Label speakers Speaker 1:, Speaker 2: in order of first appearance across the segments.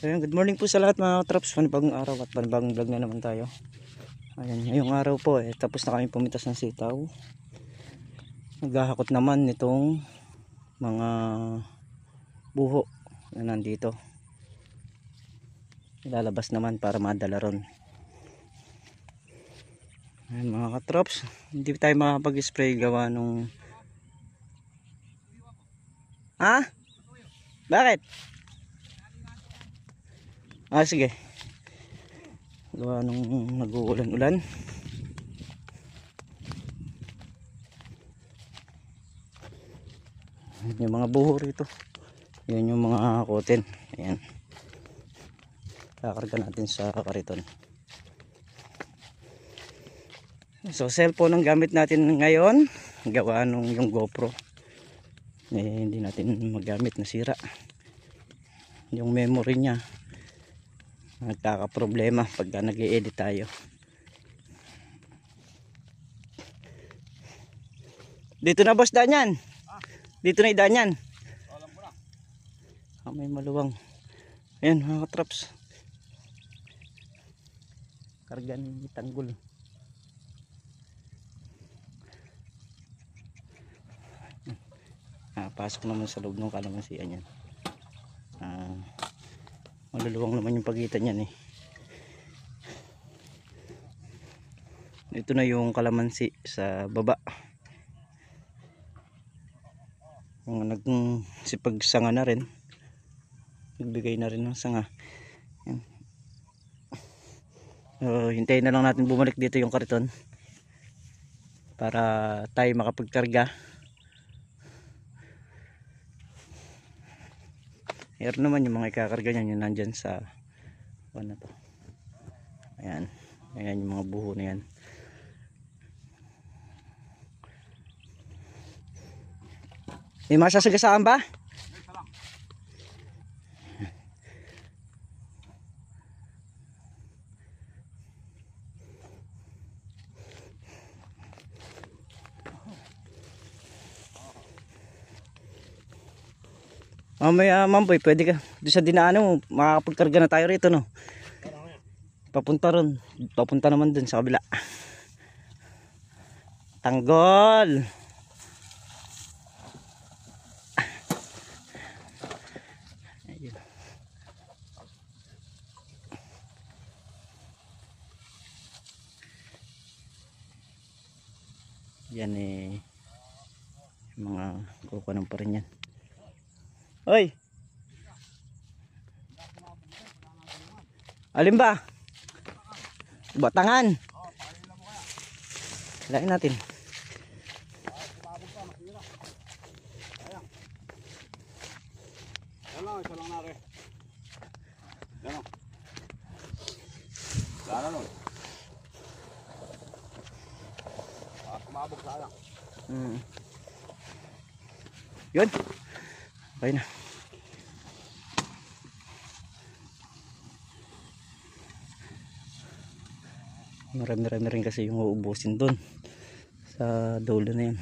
Speaker 1: So yun, good morning po sa lahat mga traps. Panibagong araw at panibagong vlog na naman tayo. Ayan, ngayong araw po tapos na kami pumitas ng sitaw. Naghahakot naman nitong mga buho na nandito. Ilalabas naman para madala ron. Ayan mga katrops, hindi tayo makapag-spray gawa nung... Ha? Bakit? Sige. Gawa nung nag-uulan-ulan. Yung mga buho rito. Yan yung mga koten. Ayan. Kakarga natin sa kariton. So cellphone ang gamit natin ngayon. Gawa nung yung GoPro. Hindi natin magamit, nasira. Yung memory niya nagkaka-problema pagka nag-i-edit tayo. Dito na boss daan yan. Dito na idaan yan. May maluwang. Ayan mga traps. Karga ni tanggol. Pasok naman sa loob ng kalamansian yan. Maluluwang naman yung pagitan yan Ito na yung kalamansi sa baba. Yung nagsipagsanga na rin. Nagbigay na rin ng sanga. Yan. Hintayin na lang natin bumalik dito yung kariton para tayo makapagkarga. Meron naman yung mga ikakarga niyan, yung nandyan sa ano to. Ayan. Ayan yung mga buho na yan. May masasagasaan ba? Mamaya mamboy, pwede ka doon sa dinaanan mo, makakapagkarga na tayo rito no. Papunta ron, papunta naman dun sa kabila. Tanggol. Ayun. Yan mga kukunan pa rin yan. Hoy. Alin ba? Batangan. Lain natin.
Speaker 2: Isa lang nare. Yan o. Lala nun. Kumabog sayang.
Speaker 1: Yun. Okay na. Marami-rami rin kasi yung uubusin doon sa dulo na yan.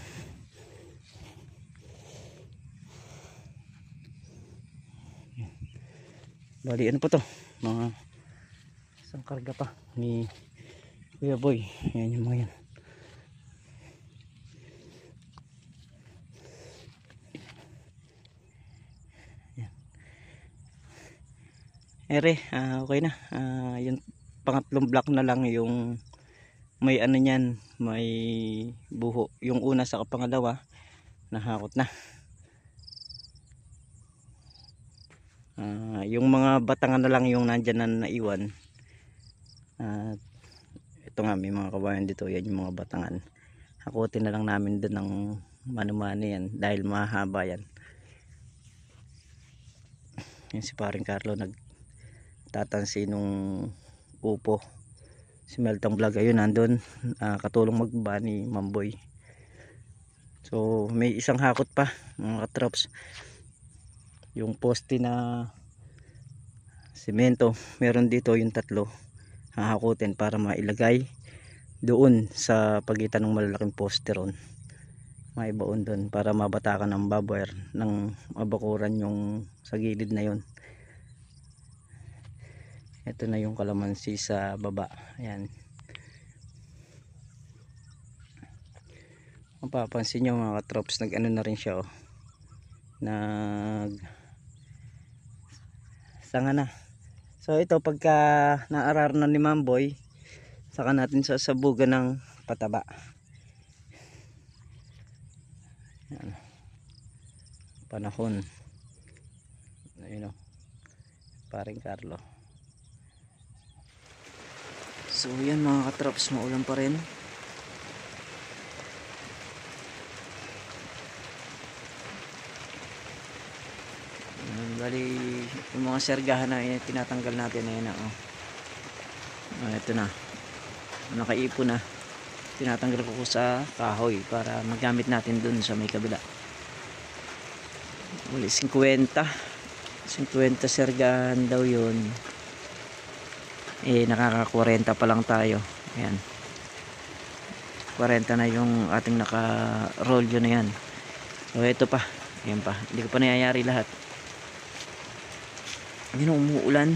Speaker 1: Bali ano po to, mga isang karga pa ni Kuya Boy. Ayan yung mga yan. Ere, okay na. Yung pangatlong block na lang yung may ano niyan, may buho. Yung una sa pangalawa nahakot na. Yung mga batangan na lang yung nandyan na naiwan. Ito nga, may mga kabayan dito. Yan yung mga batangan. Hakutin na lang namin doon ng mano-mano yan dahil mahaba yan. Yan si paring Carlo nagtatansi nung upo. Si Meltong Vlog ayun nandun, katulong magba ni Mamboy. So may isang hakot pa mga katrops. Yung poste na semento, meron dito yung tatlo hahakutin para mailagay doon sa pagitan ng malalaking poste ron. Maibaon doon para mabatakan ng barbwire ng mabakuran yung sa gilid na yon. Ito na yung kalamansi sa baba. Ayan. Mapapansin nyo mga katrops, nag ano na rin siya, oh. Nag sanga na. So ito, pagka naarar na ni Mamboy, saka natin sasabugan ng pataba. Ayan. Panahon. Ayun, oh. Paring Carlo. So yan mga katrops, maulan pa rin. Bali yung mga sergahan na tinatanggal natin na yan, oh. Ito na, nakaipon na. Tinatanggal ko sa kahoy para magamit natin dun sa may kabila. Wali 50 sergahan daw yun. Nakaka 40 pa lang tayo. Ayan, 40 na yung ating naka roll yun na yan. So ito pa, ayan pa, hindi ko pa nayayari lahat. Ngayon umuulan,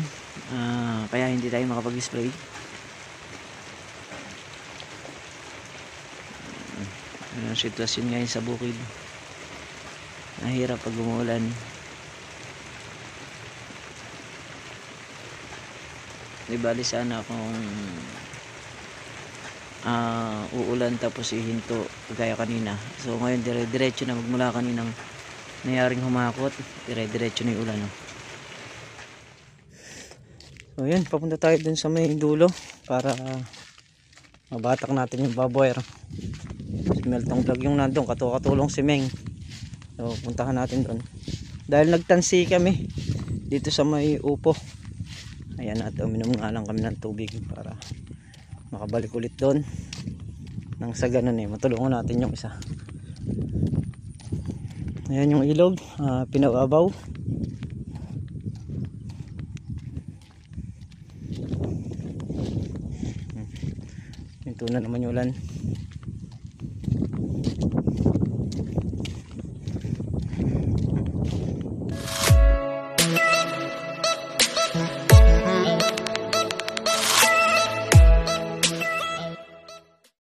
Speaker 1: kaya hindi tayo makapag-display. Ang sitwasyon ngayon sa bukid, nahirap pag umuulan. Di bali sana kung uulan tapos ihinto kagaya kanina. So ngayon dire-diretso na, magmula kaninang nayaring humakot, dire-diretso na yung ulan, oh. So yan, papunta tayo dun sa may dulo para mabatak natin yung baboyer. Si Meltong Vlog yung nandun, katulong si Meng. So puntahan natin dun dahil nagtansi kami dito sa may upo. Ayan, at uminom nga lang kami ng tubig para makabalik ulit doon. Nang sa ganun matulungan natin yung isa. Ayan yung ilog, pinababaw. Ito na naman yung ulan.